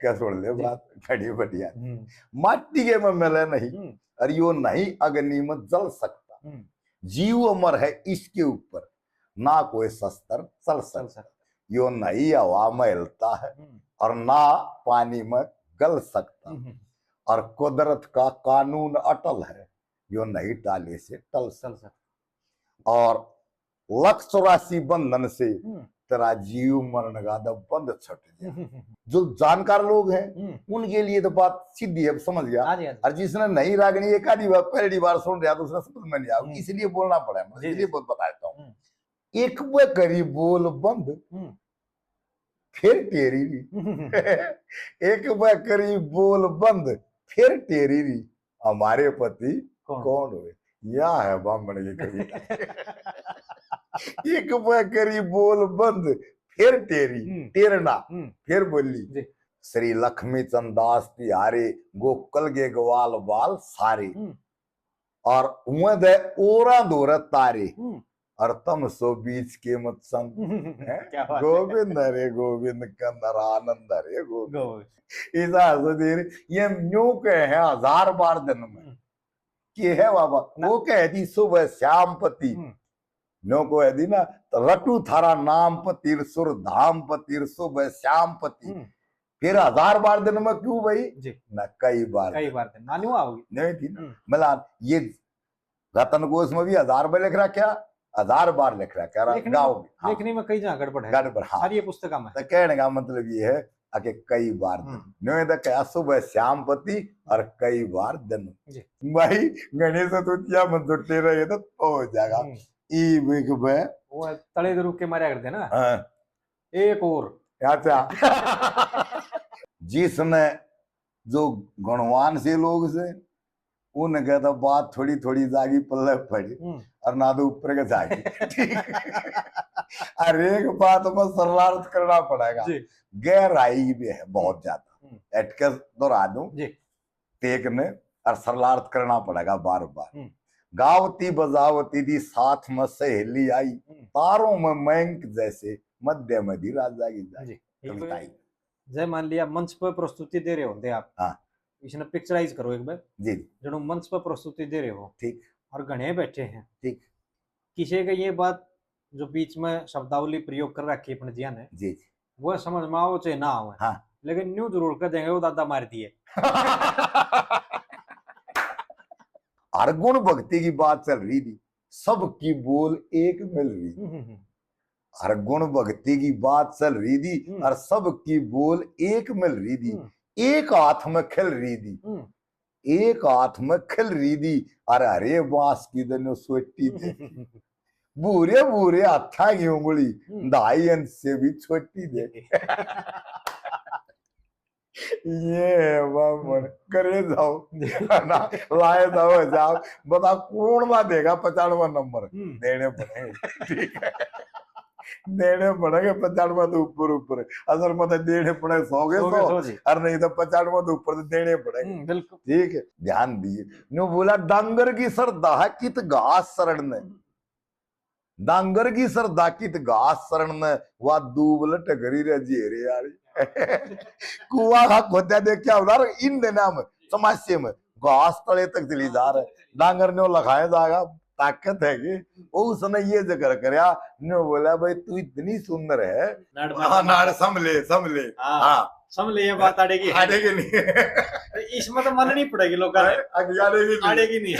क्या छोड़ ले बात घड़ी बढ़िया। माटी के में मिले नहीं, और यो नहीं अग्नि में जल सकता, जीव अमर है इसके ऊपर, ना कोई शस्त्र चल सकता। यो नहीं हवा में हिलता है और ना पानी में गल सकता, और कुदरत का कानून अटल है, यो नहीं टाले से टल सकता। और 184 बंधन से तेरा जीव मरण गादा बंद छट गया। जो जानकार लोग हैं उनके लिए तो बात सीधी है, समझ गया। और जिसने नहीं रागनी एक आधी बार पहली बार सुन रहा तो उसने समझ में नहीं आया, इसलिए बोलना पड़ा है, इसलिए बहुत बताता हूँ। एक वे करी बोल बंद फिर टेरी री एक वे करी बोल बंद फिर टेरी री, हमारे पति कौन हुए, यह है ब्राह्मण की कविता। एक वे करी बोल बंद फिर टेरी, टेरना फिर बोली, श्री लक्ष्मी चंदास तिहारे गोकल के ग्वाल बाल सारे, और दे ओरा दोर तारे, और तम सो बीच के मत संग गोविंद हरे गोविंद कंदर आनंद हरे गोविंद। ऐसा ये न्यू के है 1000 बार जन्म में कि है बाबा, वो कहती सुबह श्याम पति नो को है दी ना, तो रटू थारा नाम पतिर सुर धाम पतिर सुबह श्याम पति, फिर 1000 बार दिन में क्यों भाई ना कई बार दिन मालूम आओगी नहीं थी ना। मतलब ये रतन कोश में भी 1000 बार लिख रहा, क्या 1000 बार लिख रहा, क्या गाँव लिखने में कई जगह गड़बड़ है, गड़बड़। हाँ सारी पुस्तक में तो कहने का मतलब ये है कि कई बार दिन क्या सुबह श्याम पति और कई बार दिन भाई गणेश चतुर्थिया में जुटे रहे तो हो जाएगा। ई वीक में वो तले दे रुक के मारा करते ना। एक और अच्छा जिसने जो गुणवान से लोग से उनके तो बात थोड़ी थोड़ी जागी पल्ले पड़ी और ना तो ऊपर के जागी। हर एक बात में सरलार्थ करना पड़ेगा, गहराई भी है बहुत ज्यादा, एटके दोहरा दूं टेकने और सरलार्थ करना पड़ेगा बार बार। गावती बजावती दी साथ में सहेली आई, तारों में मैंक जैसे मध्य मधी राजा की जाए। जय मान लिया मंच पर प्रस्तुति दे रहे होते आप, हाँ इसने पिक्चराइज करो एक बार जी, जो मंच पर प्रस्तुति दे रहे हो ठीक, और गणे बैठे हैं ठीक, किसी का ये बात जो बीच में शब्दावली प्रयोग कर रखी है अपने जिया ने जी, वो समझ में आओ चाहे ना आओ, हाँ लेकिन न्यू जरूर कर देंगे वो दादा मार दिए। हर गुण भक्ति की बात चल रही थी, सबकी बोल एक मिल रही, हर गुण भक्ति की बात चल रही थी और सबकी बोल एक मिल रही थी, एक हाथ में खिल रही थी, एक हाथ में खिल रही थी, और हरे बांस की दोनों सोटी थी, बूरे बूरे हाथा की उंगली 2.5 इंच से भी छोटी थी। ये बाबा करे जाओ ना लाए जाओ बता कौन ना देगा 95 नंबर देने पड़ेंगे, ठीक है देने पड़ेंगे 95 तो ऊपर ऊपर, असल में देने पड़े 100 और नहीं तो 95 तो ऊपर देने पड़ेंगे बिल्कुल ठीक है। ध्यान दिए न्यू बोला डांगर की सरदा है कित घास शरण ने, डांगर की सरदा कित घास शरण ने वा दूब लटकरी रे जेरे यार कुआ का खोदा देख क्या उधर इन देना में समस्या में घास तले तक चली जा रहे, डांगर ने लगाया जाएगा ताकत है कि वो उसने ये जिक्र करया ने बोला भाई तू इतनी सुंदर है नाड़ समले हाँ समले ये बात आड़ेगी नहीं इसमें तो मन नहीं पड़ेगी लोग आड़ेगी नहीं